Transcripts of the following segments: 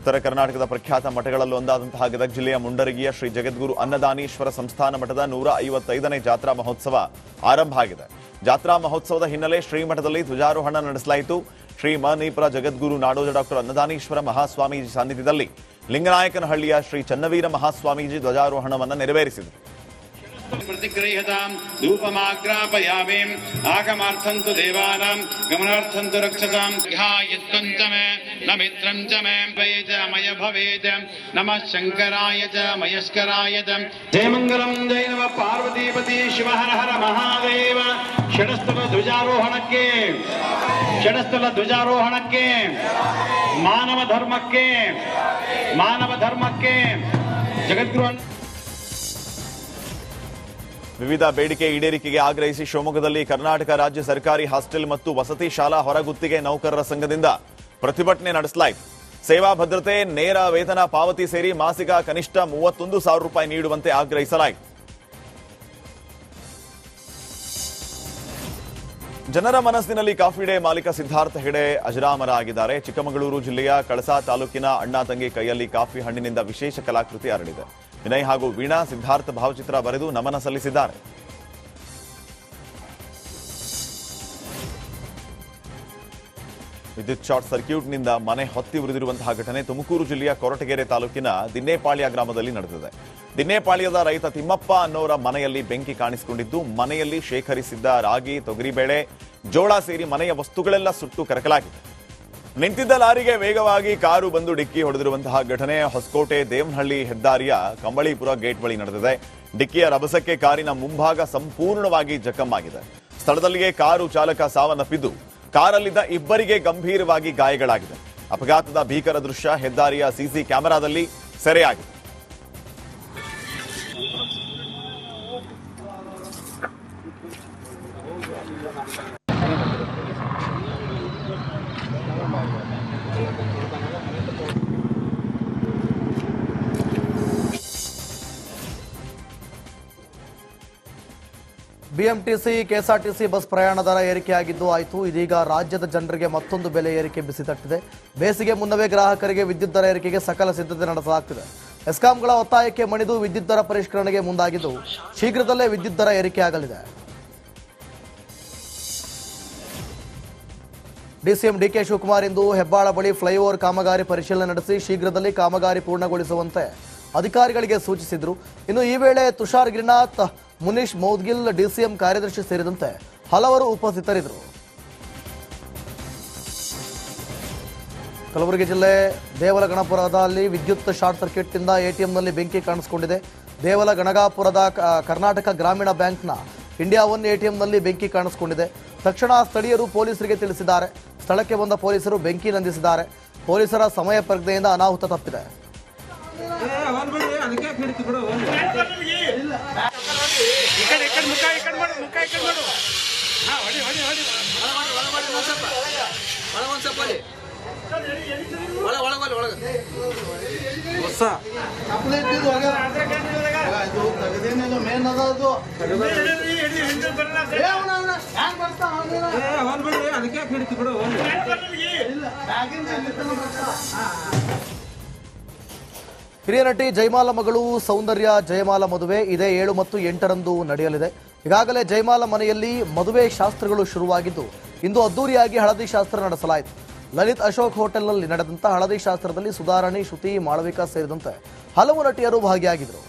ಉತ್ತರ ಕರ್ನಾಟಕದ ಪ್ರಖ್ಯಾತ ಮಠಗಳಲ್ಲಿ ಒಂದಾದಂತಹ ಗದಗ ಜಿಲ್ಲೆಯ ಮುಂಡರಗಿಯ ಶ್ರೀ ಜಗದ್ಗುರು ಅನ್ನದಾನೀಶ್ವರ ಸಂಸ್ಥಾನ ಮಠದ 155ನೇ ಜಾತ್ರಾ ಮಹೋತ್ಸವ ಆರಂಭ ಆಗಿದೆ. ಜಾತ್ರಾ ಮಹೋತ್ಸವದ ಹಿನ್ನೆಲೆ ಶ್ರೀಮಠದಲ್ಲಿ ಧ್ವಜಾರೋಹಣ ನಡೆಸಲಾಯಿತು. ಶ್ರೀ ಮನೀಪುರ ಜಗದ್ಗುರು ನಾಡೋಜ ಡಾಕ್ಟರ್ ಅನ್ನದಾನೀಶ್ವರ ಮಹಾಸ್ವಾಮೀಜಿ ಸಾನ್ನಿಧ್ಯದಲ್ಲಿ ಲಿಂಗನಾಯಕನಹಳ್ಳಿಯ ಶ್ರೀ ಚನ್ನವೀರ ಮಹಾಸ್ವಾಮೀಜಿ ಧ್ವಜಾರೋಹಣವನ್ನು ನೆರವೇರಿಸಿದರು. प्रतिगृह्यतां धूपमाग्रापयामि आगमार्थं तु देवानां गमनार्थं तु रक्षसां विहायत्वं च मे न मित्रं च मे वैजमय भवेत् नमः शंकराय च मयस्कराय च जय मंगलम जय नमः पार्वतीपति शिव हर हर महादेव षडस्थल ध्वजारोहणಕ್ಕೆ ಮಾನವ ಧರ್ಮಕ್ಕೆ ಜಗದ್ಗುರು ವಿವಿಧ ಬೇಡಿಕೆ ಈಡೇರಿಕೆಗೆ ಆಗ್ರಹಿಸಿ ಶಿವಮೊಗ್ಗದಲ್ಲಿ ಕರ್ನಾಟಕ ರಾಜ್ಯ ಸರ್ಕಾರಿ ಹಾಸ್ಟೆಲ್ ಮತ್ತು ವಸತಿ ಶಾಲಾ ಹೊರಗುತ್ತಿಗೆ ನೌಕರರ ಸಂಘದಿಂದ ಪ್ರತಿಭಟನೆ ನಡೆಸಲಾಯಿತು. ಸೇವಾ ಭದ್ರತೆ, ನೇರ ವೇತನ ಪಾವತಿ ಸೇರಿ ಮಾಸಿಕ ಕನಿಷ್ಠ 31,000 ರೂಪಾಯಿ ನೀಡುವಂತೆ ಆಗ್ರಹಿಸಲಾಯಿತು. ಜನರ ಮನಸ್ಸಿನಲ್ಲಿ ಕಾಫಿ ಡೇ ಮಾಲೀಕ ಸಿದ್ಧಾರ್ಥ ಹೆಡೆ ಅಜರಾಮರ ಆಗಿದ್ದಾರೆ. ಚಿಕ್ಕಮಗಳೂರು ಜಿಲ್ಲೆಯ ಕಳಸಾ ತಾಲೂಕಿನ ಅಣ್ಣ ತಂಗಿ ಕೈಯಲ್ಲಿ ಕಾಫಿ ಹಣ್ಣಿನಿಂದ ವಿಶೇಷ ಕಲಾಕೃತಿ ಹರಡಿದೆ. ವಿನಯ್ ಹಾಗೂ ವೀಣಾ ಸಿದ್ಧಾರ್ಥ ಭಾವಚಿತ್ರ ಬರೆದು ನಮನ ಸಲ್ಲಿಸಿದ್ದಾರೆ. ವಿದ್ಯುತ್ ಶಾರ್ಟ್ ಸರ್ಕ್ಯೂಟ್ನಿಂದ ಮನೆ ಹೊತ್ತಿ ಉರಿದಿರುವಂತಹ ಘಟನೆ ತುಮಕೂರು ಜಿಲ್ಲೆಯ ಕೊರಟಗೆರೆ ತಾಲೂಕಿನ ದಿನ್ನೇಪಾಳ್ಯ ಗ್ರಾಮದಲ್ಲಿ ನಡೆದಿದೆ. ದಿನ್ನೇಪಾಳ್ಯದ ರೈತ ತಿಮ್ಮಪ್ಪ ಅನ್ನೋರ ಮನೆಯಲ್ಲಿ ಬೆಂಕಿ ಕಾಣಿಸಿಕೊಂಡಿದ್ದು, ಮನೆಯಲ್ಲಿ ಶೇಖರಿಸಿದ್ದ ರಾಗಿ, ತೊಗರಿಬೇಳೆ, ಜೋಳ ಸೇರಿ ಮನೆಯ ವಸ್ತುಗಳೆಲ್ಲ ಸುಟ್ಟು ಕರಕಲಾಗಿದೆ. ನಿಂತಿದ್ದ ಲಾರಿಗೆ ವೇಗವಾಗಿ ಕಾರು ಬಂದು ಡಿಕ್ಕಿ ಹೊಡೆದಿರುವಂತಹ ಘಟನೆ ಹೊಸಕೋಟೆ ದೇವನಹಳ್ಳಿ ಹೆದ್ದಾರಿಯ ಕಂಬಳಿಪುರ ಗೇಟ್ ಬಳಿ ನಡೆದಿದೆ. ಡಿಕ್ಕಿಯ ರಭಸಕ್ಕೆ ಕಾರಿನ ಮುಂಭಾಗ ಸಂಪೂರ್ಣವಾಗಿ ಜಖಂ ಆಗಿದೆ. ಸ್ಥಳದಲ್ಲಿಯೇ ಕಾರು ಚಾಲಕ ಸಾವನ್ನಪ್ಪಿದ್ದು, ಕಾರಲ್ಲಿದ್ದ ಇಬ್ಬರಿಗೆ ಗಂಭೀರವಾಗಿ ಗಾಯಗಳಾಗಿದೆ. ಅಪಘಾತದ ಭೀಕರ ದೃಶ್ಯ ಹೆದ್ದಾರಿಯ ಸಿಸಿ ಕ್ಯಾಮೆರಾದಲ್ಲಿ ಸೆರೆಯಾಗಿದೆ. ಬಿಎಂಟಿಸಿ, ಕೆಎಸ್ಆರ್ಟಿಸಿ ಬಸ್ ಪ್ರಯಾಣ ದರ ಏರಿಕೆಯಾಗಿದ್ದು ಆಯಿತು. ಇದೀಗ ರಾಜ್ಯದ ಜನರಿಗೆ ಮತ್ತೊಂದು ಬೆಲೆ ಏರಿಕೆ ಬಿಸಿ ತಟ್ಟಿದೆ. ಬೇಸಿಗೆ ಮುನ್ನವೇ ಗ್ರಾಹಕರಿಗೆ ವಿದ್ಯುತ್ ದರ ಏರಿಕೆಗೆ ಸಕಲ ಸಿದ್ಧತೆ ನಡೆಸಲಾಗುತ್ತಿದೆ. ಎಸ್ಕಾಂಗಳ ಒತ್ತಾಯಕ್ಕೆ ಮಣಿದು ವಿದ್ಯುತ್ ದರ ಪರಿಷ್ಕರಣೆಗೆ ಮುಂದಾಗಿದ್ದು, ಶೀಘ್ರದಲ್ಲೇ ವಿದ್ಯುತ್ ದರ ಏರಿಕೆಯಾಗಲಿದೆ. ಡಿಸಿಎಂ ಡಿಕೆ ಶಿವಕುಮಾರ್ ಇಂದು ಹೆಬ್ಬಾಳ ಬಳಿ ಫ್ಲೈಓವರ್ ಕಾಮಗಾರಿ ಪರಿಶೀಲನೆ ನಡೆಸಿ ಶೀಘ್ರದಲ್ಲಿ ಕಾಮಗಾರಿ ಪೂರ್ಣಗೊಳಿಸುವಂತೆ ಅಧಿಕಾರಿಗಳಿಗೆ ಸೂಚಿಸಿದರು. ಇನ್ನು ಈ ವೇಳೆ ತುಷಾರ್ ಗಿರಿನಾಥ್, ಮುನೀಶ್ ಮೌದ್ಗಿಲ್, ಡಿಸಿಎಂ ಕಾರ್ಯದರ್ಶಿ ಸೇರಿದಂತೆ ಹಲವರು ಉಪಸ್ಥಿತರಿದ್ದರು. ಕಲಬುರಗಿ ಜಿಲ್ಲೆ ದೇವಲಗಣಪುರದಲ್ಲಿ ವಿದ್ಯುತ್ ಶಾರ್ಟ್ ಸರ್ಕ್ಯೂಟ್ನಿಂದ ಎಟಿಎಂನಲ್ಲಿ ಬೆಂಕಿ ಕಾಣಿಸಿಕೊಂಡಿದೆ. ದೇವಲಗಣಗಾಪುರದ ಕರ್ನಾಟಕ ಗ್ರಾಮೀಣ ಬ್ಯಾಂಕ್ನ ಇಂಡಿಯಾ ಒನ್ ಎಟಿಎಂನಲ್ಲಿ ಬೆಂಕಿ ಕಾಣಿಸಿಕೊಂಡಿದೆ. ತಕ್ಷಣ ಸ್ಥಳೀಯರು ಪೊಲೀಸರಿಗೆ ತಿಳಿಸಿದ್ದಾರೆ. ಸ್ಥಳಕ್ಕೆ ಬಂದ ಪೊಲೀಸರು ಬೆಂಕಿ ನಂದಿಸಿದ್ದಾರೆ. ಪೊಲೀಸರ ಸಮಯ ಪ್ರಜ್ಞೆಯಿಂದ ಅನಾಹುತ ತಪ್ಪಿದೆ. ಹಿರಿಯ ನಟಿ ಜಯಮಾಲ ಮಗಳು ಸೌಂದರ್ಯ ಜಯಮಾಲ ಮದುವೆ ಇದೇ 7 ಮತ್ತು 8ರಂದು ನಡೆಯಲಿದೆ. ಈಗಾಗಲೇ ಜಯಮಾಲ ಮನೆಯಲ್ಲಿ ಮದುವೆ ಶಾಸ್ತ್ರಗಳು ಶುರುವಾಗಿದ್ದು, ಇಂದು ಅದ್ದೂರಿಯಾಗಿ ಹಳದಿ ಶಾಸ್ತ್ರ ನಡೆಸಲಾಯಿತು. ಲಲಿತ್ ಅಶೋಕ್ ಹೋಟೆಲ್ನಲ್ಲಿ ನಡೆದಂತಹ ಹಳದಿ ಶಾಸ್ತ್ರದಲ್ಲಿ ಸುಧಾರಾಣಿ, ಶ್ರುತಿ, ಮಾಳವಿಕಾ ಸೇರಿದಂತೆ ಹಲವು ನಟಿಯರು ಭಾಗಿಯಾಗಿದ್ದರು.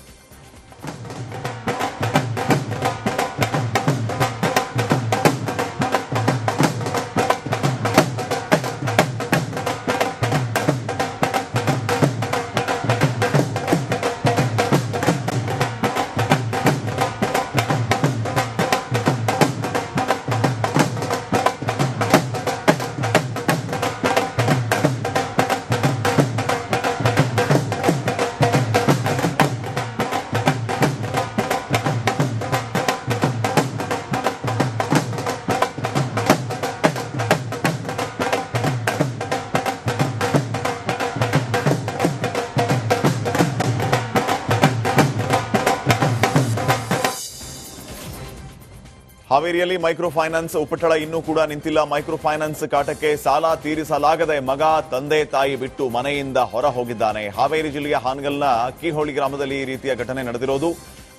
ಹಾವೇರಿಯಲ್ಲಿ ಮೈಕ್ರೋ ಫೈನಾನ್ಸ್ ಉಪಟಳ ಇನ್ನೂ ಕೂಡ ನಿಂತಿಲ್ಲ. ಮೈಕ್ರೋ ಫೈನಾನ್ಸ್ ಕಾಟಕ್ಕೆ ಸಾಲ ತೀರಿಸಲಾಗದೆ ಮಗ ತಂದೆ ತಾಯಿ ಬಿಟ್ಟು ಮನೆಯಿಂದ ಹೊರ ಹೋಗಿದ್ದಾನೆ. ಹಾವೇರಿ ಜಿಲ್ಲೆಯ ಹಾನಗಲ್ನ ಅಕ್ಕಿಹೊಳಿ ಗ್ರಾಮದಲ್ಲಿ ಈ ರೀತಿಯ ಘಟನೆ ನಡೆದಿರೋದು.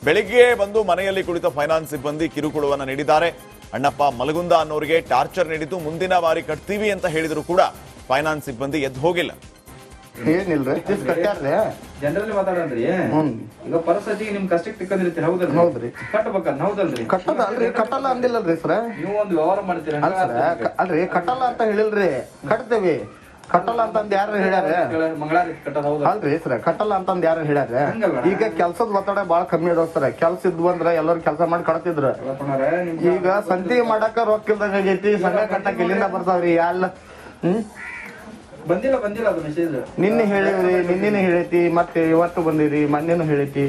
ಬೆಳಿಗ್ಗೆ ಬಂದು ಮನೆಯಲ್ಲಿ ಕುಳಿತ ಫೈನಾನ್ಸ್ ಸಿಬ್ಬಂದಿ ಕಿರುಕುಳವನ್ನು ನೀಡಿದ್ದಾರೆ. ಅಣ್ಣಪ್ಪ ಮಲಗುಂದ ಅನ್ನೋರಿಗೆ ಟಾರ್ಚರ್ ನೀಡಿದ್ದು ಮುಂದಿನ ಬಾರಿ ಕಟ್ತೀವಿ ಅಂತ ಹೇಳಿದ್ರು ಕೂಡ ಫೈನಾನ್ಸ್ ಸಿಬ್ಬಂದಿ ಎದ್ದು ಹೋಗಿಲ್ಲ. ಏನಿಲ್ರಿ ಕಟ್ಟ್ಯಾರ್ರಿ ಜನರಲ್ಲಿ ಮಾತಾಡನ್ರಿ. ಈಗ ಪರಿಸ್ಥಿತಿಗೆ ನಿಮ್ ಕಷ್ಟಕ್ಕೆ ತಿಕ್ಕಂದಿರ್ತೀರಿ. ಹೌದಲ್ರಿ? ಹೌದ್ರಿ. ಕಟ್ಟಬೇಕಂತ ಹೌದಲ್ರಿ? ಕಟ್ಟದಲ್ರಿ, ಕಟ್ಟಲ್ಲ ಅಂದಿಲ್ಲಲ್ರಿ ಸರ್. ನೀವು ಒಂದು ವ್ಯವಹಾರ ಮಾಡ್ತೀರ ಅಲ್ರಿ, ಕಟ್ಟಲ್ಲ ಅಂತ ಹೇಳಿಲ್ರಿ, ಕಟ್ತೇವಿ. ಕಟ್ಟಲ್ಲ ಅಂತಂದ್ ಯಾರು ಹೇಳ್ಯಾರ? ಮಂಗಳಾರಿ ಕಟ್ಟದ ಹೌದ ಅಲ್ರಿ ಸರ್, ಕಟ್ಟಲ್ಲ ಅಂತಂದ್ ಯಾರು ಹೇಳ್ಯಾರ? ಈಗ ಕೆಲ್ಸದ ಒತ್ತಡ ಬಾಳ ಕಮ್ಮಿ ಅದಾವ ಸರ್. ಕೆಲ್ಸ ಇದ್ವು ಅಂದ್ರ ಎಲ್ಲರೂ ಕೆಲಸ ಮಾಡಿ ಕಟ್ತಿದ್ರ. ಈಗ ಸಂತಿ ಮಾಡಾಕ ರೊಕ್ಕ ಇಲ್ದಂಗ ಆಗೈತಿ. ಸಂಘ ಕಟ್ಟಕ್ ಇಲ್ಲಿಂದ ಬರ್ತಾವ್ರಿ ಎಲ್ಲ. ಬಂದಿಲ್ಲ ಅದು ಮೆಸೇಜ್. ನಿನ್ನೆ ಹೇಳಿವ್ರಿ, ನಿನ್ನೆನೂ ಹೇಳೈತಿ, ಮತ್ತೆ ಇವತ್ತು ಬಂದಿರಿ, ಮೊನ್ನೆನೂ ಹೇಳೈತಿ.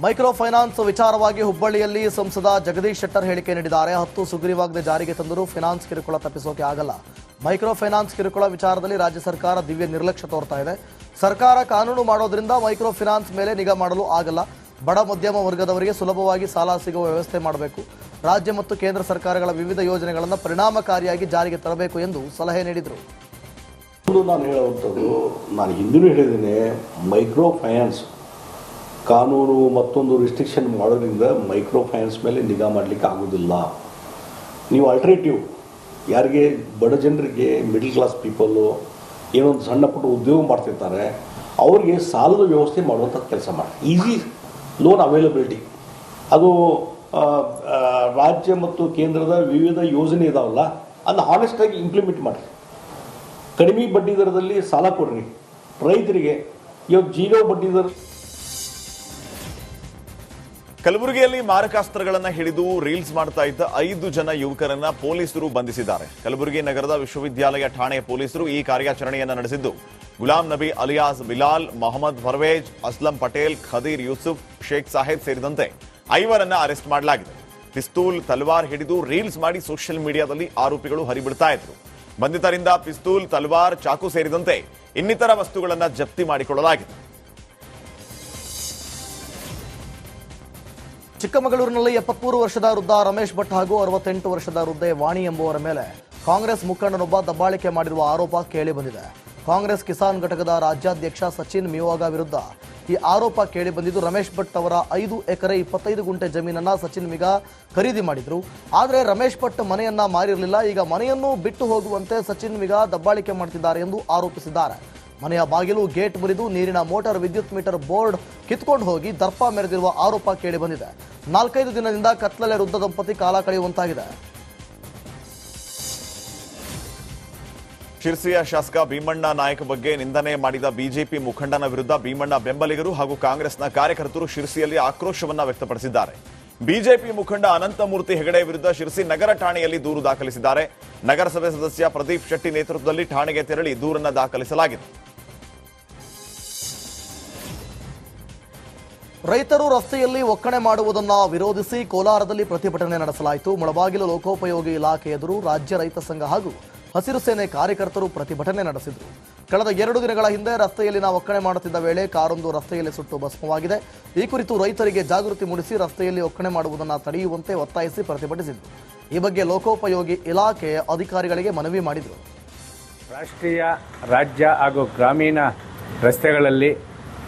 ಮೈಕ್ರೋ ಫೈನಾನ್ಸ್ ವಿಚಾರವಾಗಿ ಹುಬ್ಬಳ್ಳಿಯಲ್ಲಿ ಸಂಸದ ಜಗದೀಶ್ ಶೆಟ್ಟರ್ ಹೇಳಿಕೆ ನೀಡಿದ್ದಾರೆ. 10 ಸುಗ್ರೀವಾಜ್ಞೆ ಜಾರಿಗೆ ತಂದರೂ ಫೈನಾನ್ಸ್ ಕಿರುಕುಳ ತಪ್ಪಿಸೋಕೆ ಆಗಲ್ಲ. ಮೈಕ್ರೋ ಫೈನಾನ್ಸ್ ಕಿರುಕುಳ ವಿಚಾರದಲ್ಲಿ ರಾಜ್ಯ ಸರ್ಕಾರ ದಿವ್ಯ ನಿರ್ಲಕ್ಷ್ಯ ತೋರ್ತಾ ಇದೆ. ಸರ್ಕಾರ ಕಾನೂನು ಮಾಡೋದ್ರಿಂದ ಮೈಕ್ರೋ ಫೈನಾನ್ಸ್ ಮೇಲೆ ನಿಗಾ ಮಾಡಲು ಆಗಲ್ಲ. ಬಡ ಮಧ್ಯಮ ವರ್ಗದವರಿಗೆ ಸುಲಭವಾಗಿ ಸಾಲ ಸಿಗುವ ವ್ಯವಸ್ಥೆ ಮಾಡಬೇಕು. ರಾಜ್ಯ ಮತ್ತು ಕೇಂದ್ರ ಸರ್ಕಾರಗಳ ವಿವಿಧ ಯೋಜನೆಗಳನ್ನು ಪರಿಣಾಮಕಾರಿಯಾಗಿ ಜಾರಿಗೆ ತರಬೇಕು ಎಂದು ಸಲಹೆ ನೀಡಿದರು. ನಾನು ಹೇಳುವಂಥದ್ದು, ನಾನು ಹಿಂದಿನೂ ಹೇಳಿದ್ದೇನೆ, ಮೈಕ್ರೋ ಫೈನಾನ್ಸ್ ಕಾನೂನು ಮತ್ತೊಂದು ರಿಸ್ಟ್ರಿಕ್ಷನ್ ಮಾಡೋದ್ರಿಂದ ಮೈಕ್ರೋ ಫೈನಾನ್ಸ್ ಮೇಲೆ ನಿಗಾ ಮಾಡಲಿಕ್ಕೆ ಆಗೋದಿಲ್ಲ. ನೀವು ಆಲ್ಟರ್ನೇಟಿವ್ ಯಾರಿಗೆ ಬಡ ಜನರಿಗೆ, ಮಿಡಲ್ ಕ್ಲಾಸ್ ಪೀಪಲ್ಲು ಏನೊಂದು ಸಣ್ಣ ಪುಟ್ಟ ಉದ್ಯೋಗ ಮಾಡ್ತಿರ್ತಾರೆ, ಅವ್ರಿಗೆ ಸಾಲದ ವ್ಯವಸ್ಥೆ ಮಾಡುವಂಥ ಕೆಲಸ ಮಾಡಿ. ಈಸಿ ಲೋನ್ ಅವೈಲಬಿಲಿಟಿ ಅದು ರಾಜ್ಯ ಮತ್ತು ಕೇಂದ್ರದ ವಿವಿಧ ಯೋಜನೆ ಇದಾವಲ್ಲ, ಅದನ್ನ ಹಾನೆಸ್ಟಾಗಿ ಇಂಪ್ಲಿಮೆಂಟ್ ಮಾಡಿರಿ. ಕಡಿಮೆ ಬಡ್ಡಿ ದರದಲ್ಲಿ ಸಾಲ ಕೊಡ್ರಿ ರೈತರಿಗೆ. ಇವತ್ತು ಜೀರೋ ಬಡ್ಡಿ ದರ. ಕಲಬುರಗಿಯಲ್ಲಿ ಮಾರಕಾಸ್ತ್ರಗಳನ್ನು ಹಿಡಿದು ರೀಲ್ಸ್ ಮಾಡ್ತಾ ಇದ್ದ 5 ಜನ ಯುವಕರನ್ನ ಪೊಲೀಸರು ಬಂಧಿಸಿದ್ದಾರೆ. ಕಲಬುರಗಿ ನಗರದ ವಿಶ್ವವಿದ್ಯಾಲಯ ಠಾಣೆ ಪೊಲೀಸರು ಈ ಕಾರ್ಯಾಚರಣೆಯನ್ನು ನಡೆಸಿದ್ದು ಗುಲಾಂ ನಬಿ ಅಲಿಯಾಸ್ ಬಿಲಾಲ್, ಮೊಹಮ್ಮದ್ ಪರ್ವೇಜ್, ಅಸ್ಲಂ ಪಟೇಲ್, ಖದೀರ್ ಯೂಸುಫ್, ಶೇಖ್ ಸಾಹೇಬ್ ಸೇರಿದಂತೆ 5ರನ್ನ ಅರೆಸ್ಟ್ ಮಾಡಲಾಗಿದೆ. ಪಿಸ್ತೂಲ್, ತಲ್ವಾರ್ ಹಿಡಿದು ರೀಲ್ಸ್ ಮಾಡಿ ಸೋಷಿಯಲ್ ಮೀಡಿಯಾದಲ್ಲಿ ಆರೋಪಿಗಳು ಹರಿಬಿಡ್ತಾ ಇದ್ರು. ಬಂಧಿತರಿಂದ ಪಿಸ್ತೂಲ್, ತಲ್ವಾರ್, ಚಾಕು ಸೇರಿದಂತೆ ಇನ್ನಿತರ ವಸ್ತುಗಳನ್ನು ಜಪ್ತಿ ಮಾಡಿಕೊಳ್ಳಲಾಗಿದೆ. ಚಿಕ್ಕಮಗಳೂರಿನಲ್ಲಿ 73 ವರ್ಷದ ವೃದ್ಧ ರಮೇಶ್ ಭಟ್ ಹಾಗೂ 68 ವರ್ಷದ ವೃದ್ಧೆ ವಾಣಿ ಎಂಬುವರ ಮೇಲೆ ಕಾಂಗ್ರೆಸ್ ಮುಖಂಡನೊಬ್ಬ ದಬ್ಬಾಳಿಕೆ ಮಾಡಿರುವ ಆರೋಪ ಕೇಳಿ ಬಂದಿದೆ. ಕಾಂಗ್ರೆಸ್ ಕಿಸಾನ್ ಘಟಕದ ರಾಜ್ಯಾಧ್ಯಕ್ಷ ಸಚಿನ್ ಮಿಯೋಗ ವಿರುದ್ಧ ಈ ಆರೋಪ ಕೇಳಿ ಬಂದಿದ್ದು, ರಮೇಶ್ ಭಟ್ ಅವರ 5 ಎಕರೆ 25 ಗುಂಟೆ ಜಮೀನನ್ನ ಸಚಿನ್ ಮಿಗ ಖರೀದಿ ಮಾಡಿದ್ರು. ಆದರೆ ರಮೇಶ್ ಭಟ್ ಮನೆಯನ್ನ ಮಾರಿರಲಿಲ್ಲ. ಈಗ ಮನೆಯನ್ನು ಬಿಟ್ಟು ಹೋಗುವಂತೆ ಸಚಿನ್ ಮಿಗ ದಬ್ಬಾಳಿಕೆ ಮಾಡ್ತಿದ್ದಾರೆ ಎಂದು ಆರೋಪಿಸಿದ್ದಾರೆ. ಮನೆಯ ಬಾಗಿಲು, ಗೇಟ್ ಮುರಿದು ನೀರಿನ ಮೋಟಾರ್, ವಿದ್ಯುತ್ ಮೀಟರ್ ಬೋರ್ಡ್ ಕಿತ್ಕೊಂಡು ಹೋಗಿ ದರ್ಪ ಮೆರೆದಿರುವ ಆರೋಪ ಕೇಳಿ ಬಂದಿದೆ. 4-5 ದಿನದಿಂದ ಕತ್ಲಲೆ ವೃದ್ಧ ದಂಪತಿ ಕಾಲ ಕಳೆಯುವಂತಾಗಿದೆ. ಶಿರ್ಸಿಯ ಶಾಸಕ ಭೀಮಣ್ಣ ನಾಯಕ್ ಬಗ್ಗೆ ನಿಂದನೆ ಮಾಡಿದ ಬಿಜೆಪಿ ಮುಖಂಡನ ವಿರುದ್ಧ ಭೀಮಣ್ಣ ಬೆಂಬಲಿಗರು ಹಾಗೂ ಕಾಂಗ್ರೆಸ್ನ ಕಾರ್ಯಕರ್ತರು ಶಿರ್ಸಿಯಲ್ಲಿ ಆಕ್ರೋಶವನ್ನ ವ್ಯಕ್ತಪಡಿಸಿದ್ದಾರೆ. ಬಿಜೆಪಿ ಮುಖಂಡ ಅನಂತಮೂರ್ತಿ ಹೆಗಡೆ ವಿರುದ್ಧ ಶಿರ್ಸಿ ನಗರ ಠಾಣೆಯಲ್ಲಿ ದೂರು ದಾಖಲಿಸಿದ್ದಾರೆ. ನಗರಸಭೆ ಸದಸ್ಯ ಪ್ರದೀಪ್ ಶೆಟ್ಟಿ ನೇತೃತ್ವದಲ್ಲಿ ಠಾಣೆಗೆ ತೆರಳಿ ದೂರನ್ನು ದಾಖಲಿಸಲಾಗಿದೆ. ರೈತರು ರಸ್ತೆಯಲ್ಲಿ ಒಕ್ಕಣೆ ಮಾಡುವುದನ್ನು ವಿರೋಧಿಸಿ ಕೋಲಾರದಲ್ಲಿ ಪ್ರತಿಭಟನೆ ನಡೆಸಲಾಯಿತು. ಮುಳಬಾಗಿಲು ಲೋಕೋಪಯೋಗಿ ಇಲಾಖೆ ಎದುರು ರಾಜ್ಯ ರೈತ ಸಂಘ ಹಾಗೂ ಹಸಿರು ಸೇನೆ ಕಾರ್ಯಕರ್ತರು ಪ್ರತಿಭಟನೆ ನಡೆಸಿದರು. ಕಳೆದ 2 ದಿನಗಳ ಹಿಂದೆ ರಸ್ತೆಯಲ್ಲಿನ ಒಕ್ಕಣೆ ಮಾಡುತ್ತಿದ್ದ ವೇಳೆ ಕಾರೊಂದು ರಸ್ತೆಯಲ್ಲಿ ಸುಟ್ಟು ಭಸ್ಮವಾಗಿದೆ. ಈ ಕುರಿತು ರೈತರಿಗೆ ಜಾಗೃತಿ ಮೂಡಿಸಿ ರಸ್ತೆಯಲ್ಲಿ ಒಕ್ಕಣೆ ಮಾಡುವುದನ್ನು ತಡೆಯುವಂತೆ ಒತ್ತಾಯಿಸಿ ಪ್ರತಿಭಟಿಸಿದರು. ಈ ಬಗ್ಗೆ ಲೋಕೋಪಯೋಗಿ ಇಲಾಖೆ ಅಧಿಕಾರಿಗಳಿಗೆ ಮನವಿ ಮಾಡಿದರು. ರಾಷ್ಟ್ರೀಯ, ರಾಜ್ಯ ಹಾಗೂ ಗ್ರಾಮೀಣ ರಸ್ತೆಗಳಲ್ಲಿ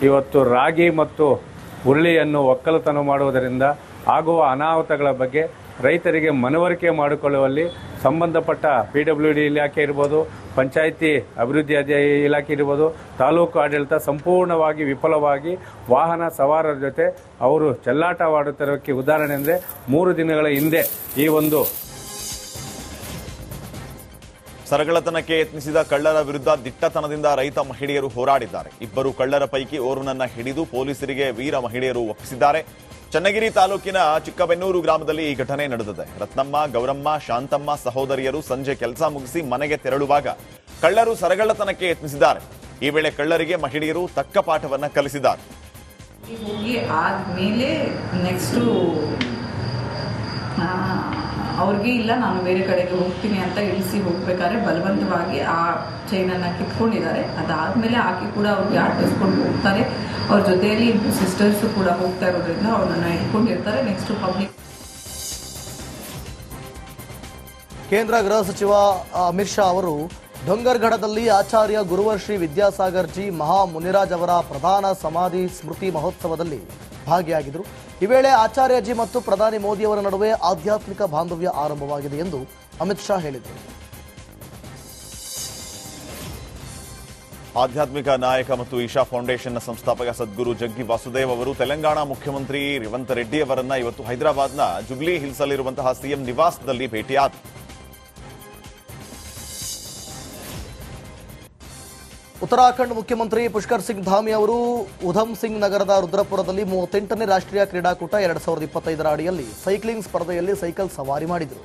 ಇವತ್ತು ರಾಗಿ ಮತ್ತು ಹುರುಳಿಯನ್ನು ಒಕ್ಕಲುತನ ಮಾಡುವುದರಿಂದ ಆಗುವ ಅನಾಹುತಗಳ ಬಗ್ಗೆ ರೈತರಿಗೆ ಮನವರಿಕೆ ಮಾಡಿಕೊಳ್ಳುವಲ್ಲಿ ಸಂಬಂಧಪಟ್ಟ PWD ಇಲಾಖೆ ಇರ್ಬೋದು, ಪಂಚಾಯಿತಿ ಅಭಿವೃದ್ಧಿ ಇಲಾಖೆ ಇರ್ಬೋದು, ತಾಲೂಕು ಆಡಳಿತ ಸಂಪೂರ್ಣವಾಗಿ ವಿಫಲವಾಗಿ ವಾಹನ ಸವಾರರ ಜೊತೆ ಅವರು ಚೆಲ್ಲಾಟವಾಡುತ್ತಿರೋಕ್ಕೆ ಉದಾಹರಣೆ ಅಂದರೆ 3 ದಿನಗಳ ಹಿಂದೆ ಈ ಒಂದು ಸರಗಳತನಕ್ಕೆ ಯತ್ನಿಸಿದ ಕಳ್ಳರ ವಿರುದ್ಧ ದಿಟ್ಟತನದಿಂದ ರೈತ ಮಹಿಳೆಯರು ಹೋರಾಡಿದ್ದಾರೆ. 2 ಕಳ್ಳರ ಪೈಕಿ ಓರ್ವನನ್ನ ಹಿಡಿದು ಪೊಲೀಸರಿಗೆ ವೀರ ಮಹಿಳೆಯರು ಒಪ್ಪಿಸಿದ್ದಾರೆ. ಚನ್ನಗಿರಿ ತಾಲೂಕಿನ ಚಿಕ್ಕಬೆನ್ನೂರು ಗ್ರಾಮದಲ್ಲಿ ಈ ಘಟನೆ ನಡೆದಿದೆ. ರತ್ನಮ್ಮ, ಗೌರಮ್ಮ, ಶಾಂತಮ್ಮ ಸಹೋದರಿಯರು ಸಂಜೆ ಕೆಲಸ ಮುಗಿಸಿ ಮನೆಗೆ ತೆರಳುವಾಗ ಕಳ್ಳರು ಸರಗಳ್ಳತನಕ್ಕೆ ಯತ್ನಿಸಿದ್ದಾರೆ. ಈ ವೇಳೆ ಕಳ್ಳರಿಗೆ ಮಹಿಳೆಯರು ತಕ್ಕ ಪಾಠವನ್ನ ಕಲಿಸಿದ್ದಾರೆ. ಹೋಗಿ ಆದ್ಮೇಲೆ ನೆಕ್ಸ್ಟು ಅವ್ರಿಗೆ ಇಲ್ಲ ನಾನು ಬೇರೆ ಕಡೆಗೆ ಹೋಗ್ತೀನಿ ಅಂತ ಇಳಿಸಿ ಹೋಗ್ಬೇಕಾದ್ರೆ ಬಲವಂತವಾಗಿ ಆ ಚೈನನ್ನು ಕಿತ್ಕೊಂಡಿದ್ದಾರೆ. ಅದಾದಮೇಲೆ ಆಕೆ ಕೂಡ ಅವ್ರಿಗೆ ಆಟಿಸ್ಕೊಂಡು ಹೋಗ್ತಾರೆ. ಅವ್ರ ಜೊತೆಯಲ್ಲಿ ಸಿಸ್ಟರ್ಸು ಕೂಡ ಹೋಗ್ತಾ ಇರೋದ್ರಿಂದ ಅವ್ರನ್ನ ಇಟ್ಕೊಂಡಿರ್ತಾರೆ. Next public. ಕೇಂದ್ರ ಗೃಹ ಸಚಿವ ಅಮಿತ್ ಶಾ ಅವರು ಡೊಂಗರ್ಗಢದಲ್ಲಿ ಆಚಾರ್ಯ ಗುರುವರ್ಶ್ರೀ ವಿದ್ಯಾಸಾಗರ್ ಜಿ ಮಹಾ ಮುನಿರಾಜ್ ಅವರ ಪ್ರಧಾನ ಸಮಾಧಿ ಸ್ಮೃತಿ ಮಹೋತ್ಸವದಲ್ಲಿ ಭಾಗಿಯಾಗಿದ್ದರು. ಈ ವೇಳೆ ಆಚಾರ್ಯಜಿ ಮತ್ತು ಪ್ರಧಾನಿ ಮೋದಿಯವರ ನಡುವೆ ಆಧ್ಯಾತ್ಮಿಕ ಬಾಂಧವ್ಯ ಆರಂಭವಾಗಿದೆ ಎಂದು ಅಮಿತ್ ಶಾ ಹೇಳಿದರು. ಆಧ್ಯಾತ್ಮಿಕ ನಾಯಕ ಮತ್ತು ಈಶಾ ಫೌಂಡೇಶನ್ನ ಸಂಸ್ಥಾಪಕ ಸದ್ಗುರು ಜಗ್ಗಿ ವಾಸುದೇವ್ ಅವರು ತೆಲಂಗಾಣ ಮುಖ್ಯಮಂತ್ರಿ ರೇವಂತ್ ರೆಡ್ಡಿ ಅವರನ್ನ ಇವತ್ತು ಹೈದರಾಬಾದ್ನ ಜುಬ್ಲಿ ಹಿಲ್ಸ್ ಅಲ್ಲಿರುವಂತಹ ಸಿಎಂ ನಿವಾಸದಲ್ಲಿ ಭೇಟಿಯಾದರು. ಉತ್ತರಾಖಂಡ್ ಮುಖ್ಯಮಂತ್ರಿ ಪುಷ್ಕರ್ ಸಿಂಗ್ ಧಾಮಿ ಅವರು ಉಧಮ್ ಸಿಂಗ್ ನಗರದ ರುದ್ರಪುರದಲ್ಲಿ 38ನೇ ರಾಷ್ಟ್ರೀಯ ಕ್ರೀಡಾಕೂಟ 2025ರ ಅಡಿಯಲ್ಲಿ ಸೈಕ್ಲಿಂಗ್ ಸ್ಪರ್ಧೆಯಲ್ಲಿ ಸೈಕಲ್ ಸವಾರಿ ಮಾಡಿದರು.